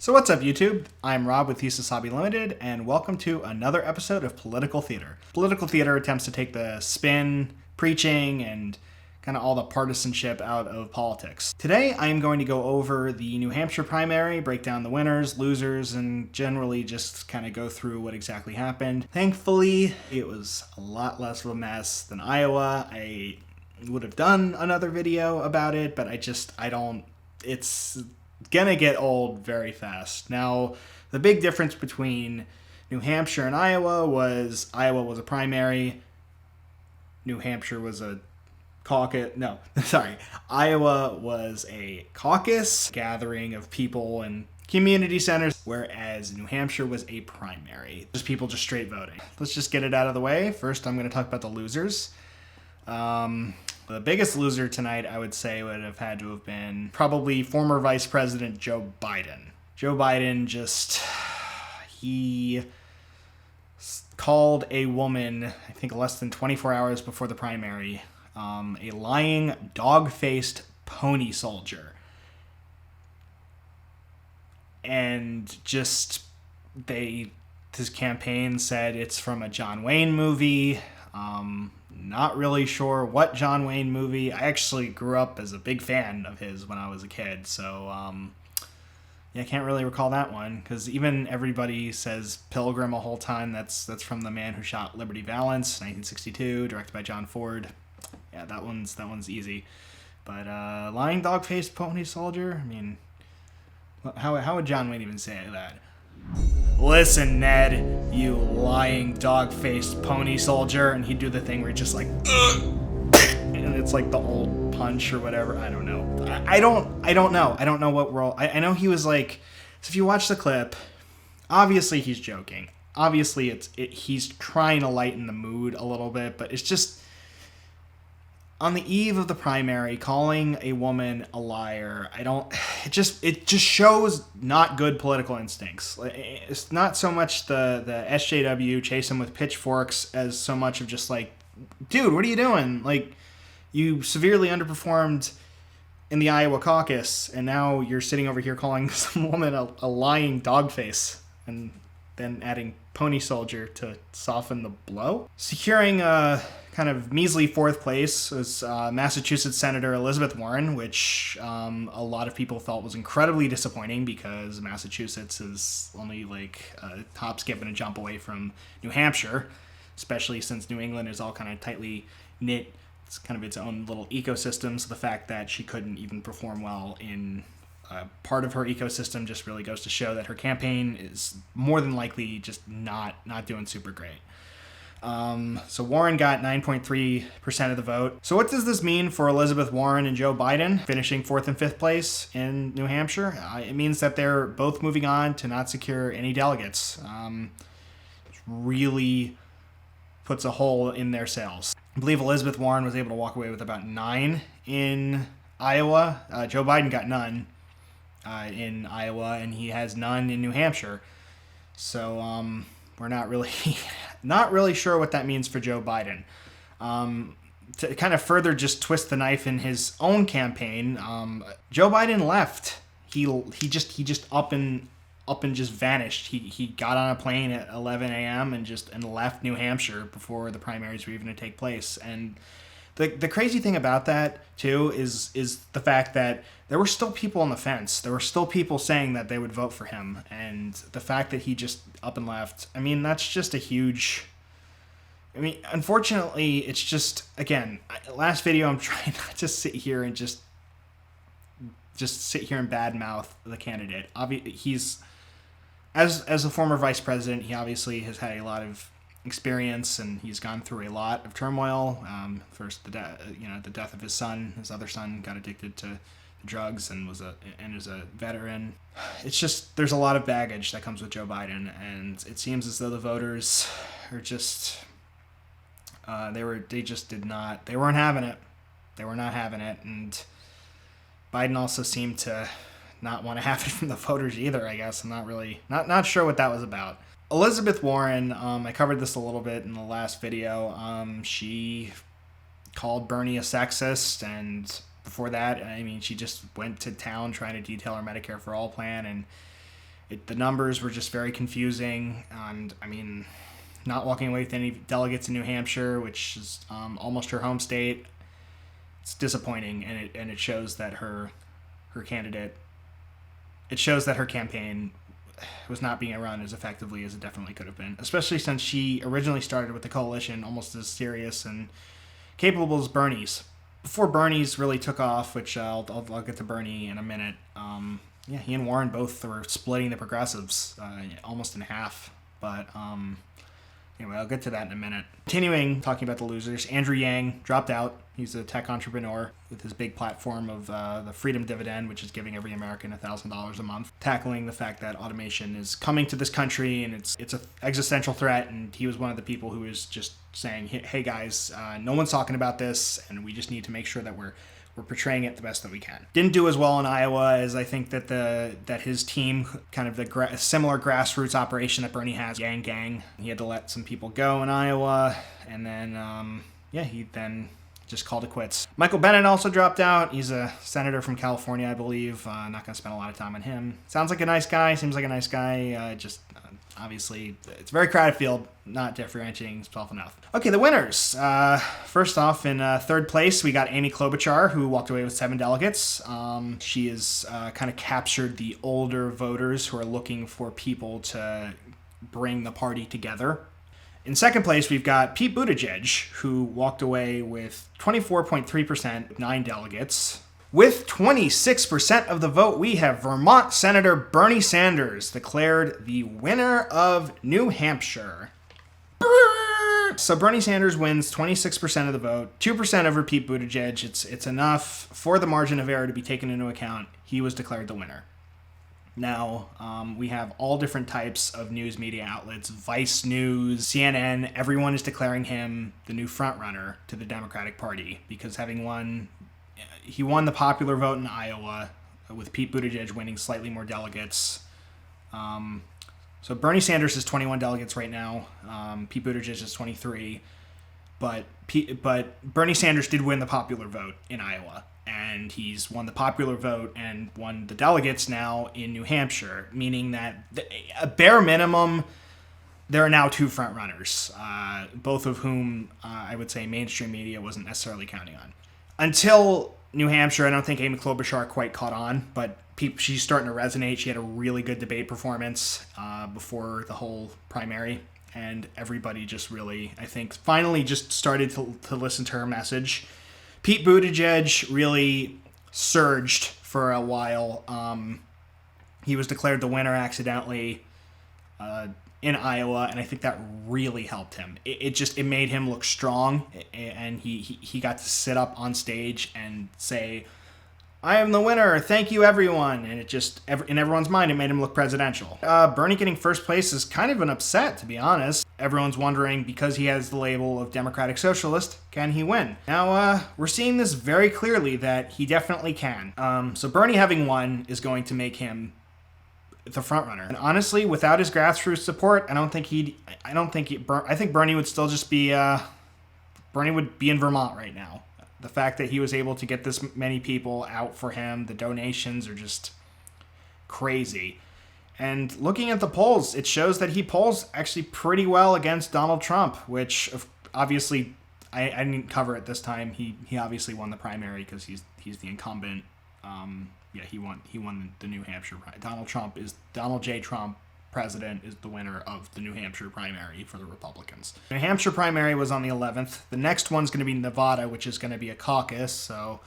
So what's up, YouTube? I'm Rob with Thesis Hobby Limited, and welcome to another episode of Political Theater. Political Theater attempts to take the spin, preaching, and kind of all the partisanship out of politics. Today, I'm going to go over the New Hampshire primary, break down the winners, losers, and generally just kind of go through what exactly happened. Thankfully, it was a lot less of a mess than Iowa. I would have done another video about it, but it's gonna get old very fast. Now, the big difference between New Hampshire and Iowa was a primary, New Hampshire was a caucus. No, sorry. Iowa was a caucus gathering of people and community centers, whereas New Hampshire was a primary. Just people just straight voting. Let's just get it out of the way. First, I'm going to talk about the losers. The biggest loser tonight, I would say, would have had to have been probably former Vice President Joe Biden. Joe Biden he called a woman, I think less than 24 hours before the primary, a lying, dog-faced pony soldier. And his campaign said it's from a John Wayne movie. Not really sure what John Wayne movie. I actually grew up as a big fan of his when I was a kid, so I can't really recall that one, because even everybody says Pilgrim a whole time. That's from The Man Who Shot Liberty Valance, 1962, directed by John Ford. Yeah, that one's easy. But lying dog-faced pony soldier, I mean, how would John Wayne even say that? Listen, Ned, you lying dog-faced pony soldier, and he'd do the thing where he's just like, ugh! And it's like the old punch or whatever. I don't know. I don't know. I don't know what role. I know he was like. So if you watch the clip, obviously he's joking. Obviously he's trying to lighten the mood a little bit, but it's just on the eve of the primary, calling a woman a liar. It just shows not good political instincts. It's not so much the SJW chase him with pitchforks as so much of just like, dude, what are you doing? Like, you severely underperformed in the Iowa caucus, and now you're sitting over here calling some woman a lying dog face, and then adding pony soldier to soften the blow. Securing kind of measly fourth place was Massachusetts Senator Elizabeth Warren, which a lot of people felt was incredibly disappointing because Massachusetts is only like a hop, skip, and a jump away from New Hampshire, especially since New England is all kind of tightly knit. It's kind of its own little ecosystem, so the fact that she couldn't even perform well in part of her ecosystem just really goes to show that her campaign is more than likely just not doing super great. So Warren got 9.3% of the vote. So what does this mean for Elizabeth Warren and Joe Biden finishing fourth and fifth place in New Hampshire? It means that they're both moving on to not secure any delegates. It really puts a hole in their sails. I believe Elizabeth Warren was able to walk away with about 9 in Iowa. Joe Biden got none in Iowa, and he has none in New Hampshire. So we're not really sure what that means for Joe Biden. To kind of further just twist the knife in his own campaign, Joe Biden left. He just up and just vanished. He got on a plane at 11 a.m. and left New Hampshire before the primaries were even to take place. And the crazy thing about that too is the fact that there were still people on the fence. There were still people saying that they would vote for him, and the fact that he just up and left, I mean, that's just a huge. I mean, unfortunately, it's just, again, last video, I'm trying not to sit here and just sit here and badmouth the candidate. He's as a former vice president, he obviously has had a lot of experience, and he's gone through a lot of turmoil. First, the death of his son. His other son got addicted to drugs and is a veteran. It's just, there's a lot of baggage that comes with Joe Biden, and it seems as though the voters are just they weren't having it. They were not having it, and Biden also seemed to not want to have it from the voters either, I guess. I'm not sure what that was about. Elizabeth Warren, I covered this a little bit in the last video. She called Bernie a sexist, and before that, I mean, she just went to town trying to detail her Medicare for All plan, and The numbers were just very confusing, and I mean, not walking away with any delegates in New Hampshire, which is almost her home state. It's disappointing, and it shows that her candidate. It shows that her campaign was not being run as effectively as it definitely could have been, especially since she originally started with the coalition almost as serious and capable as Bernie's. Before Bernie's really took off, which I'll get to Bernie in a minute. He and Warren both were splitting the progressives almost in half. But anyway, I'll get to that in a minute. Continuing talking about the losers, Andrew Yang dropped out. He's a tech entrepreneur with his big platform of the Freedom Dividend, which is giving every American $1,000 a month, tackling the fact that automation is coming to this country and it's an existential threat. And he was one of the people who was just saying, hey guys, no one's talking about this, and we just need to make sure that we're portraying it the best that we can. Didn't do as well in Iowa as I think that his team, kind of the similar grassroots operation that Bernie has, Yang Gang. He had to let some people go in Iowa, and then he then just called it quits. Michael Bennet also dropped out. He's a senator from California, I believe. Not going to spend a lot of time on him. Sounds like a nice guy. Seems like a nice guy. Obviously, it's a very crowded field, not differentiating himself enough. Okay, the winners. First off, in third place, we got Amy Klobuchar, who walked away with 7 delegates. She has kind of captured the older voters who are looking for people to bring the party together. In second place, we've got Pete Buttigieg, who walked away with 24.3%, 9 delegates. With 26% of the vote, we have Vermont Senator Bernie Sanders declared the winner of New Hampshire. So Bernie Sanders wins 26% of the vote, 2% over Pete Buttigieg. It's enough for the margin of error to be taken into account. He was declared the winner. Now, we have all different types of news media outlets, Vice News, CNN, everyone is declaring him the new frontrunner to the Democratic Party because he won the popular vote in Iowa with Pete Buttigieg winning slightly more delegates. So Bernie Sanders has 21 delegates right now. Pete Buttigieg is 23. But Bernie Sanders did win the popular vote in Iowa. And he's won the popular vote and won the delegates now in New Hampshire, meaning that a bare minimum, there are now 2 front runners, both of whom I would say mainstream media wasn't necessarily counting on. Until New Hampshire, I don't think Amy Klobuchar quite caught on, but she's starting to resonate. She had a really good debate performance before the whole primary, and everybody just really, I think, finally just started to listen to her message. Pete Buttigieg really surged for a while. He was declared the winner accidentally in Iowa, and I think that really helped him. It made him look strong, and he got to sit up on stage and say, "I am the winner, thank you everyone," and it just, in everyone's mind, it made him look presidential. Bernie getting first place is kind of an upset, to be honest. Everyone's wondering, because he has the label of Democratic Socialist, can he win? Now, we're seeing this very clearly that he definitely can. So Bernie having won is going to make him the front runner. And honestly, without his grassroots support, I think Bernie would still just be, Bernie would be in Vermont right now. The fact that he was able to get this many people out for him, the donations are just crazy. And looking at the polls, it shows that he polls actually pretty well against Donald Trump, which obviously I didn't cover it this time. He obviously won the primary because he's the incumbent. He won the New Hampshire. Donald J. Trump, president, is the winner of the New Hampshire primary for the Republicans. New Hampshire primary was on the 11th. The next one's going to be Nevada, which is going to be a caucus. So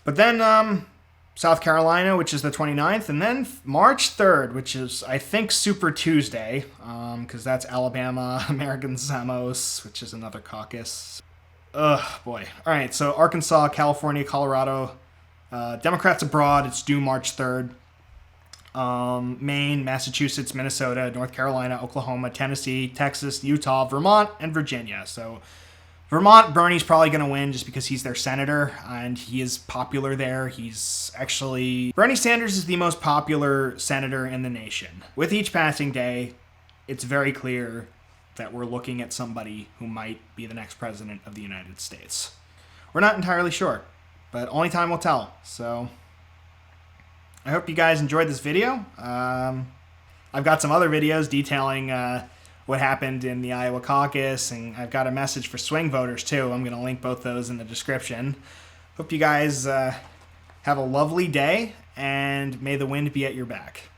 but then South Carolina, which is the 29th, and then March 3rd, which is, I think, Super Tuesday, because that's Alabama, American Samoas, which is another caucus. Ugh, boy. All right, so Arkansas, California, Colorado, Democrats abroad, it's due March 3rd. Maine, Massachusetts, Minnesota, North Carolina, Oklahoma, Tennessee, Texas, Utah, Vermont, and Virginia. So Vermont, Bernie's probably going to win just because he's their senator, and he is popular there. Bernie Sanders is the most popular senator in the nation. With each passing day, it's very clear that we're looking at somebody who might be the next president of the United States. We're not entirely sure. but only time will tell. So I hope you guys enjoyed this video. I've got some other videos detailing what happened in the Iowa caucus, and I've got a message for swing voters too. I'm going to link both those in the description. Hope you guys have a lovely day, and may the wind be at your back.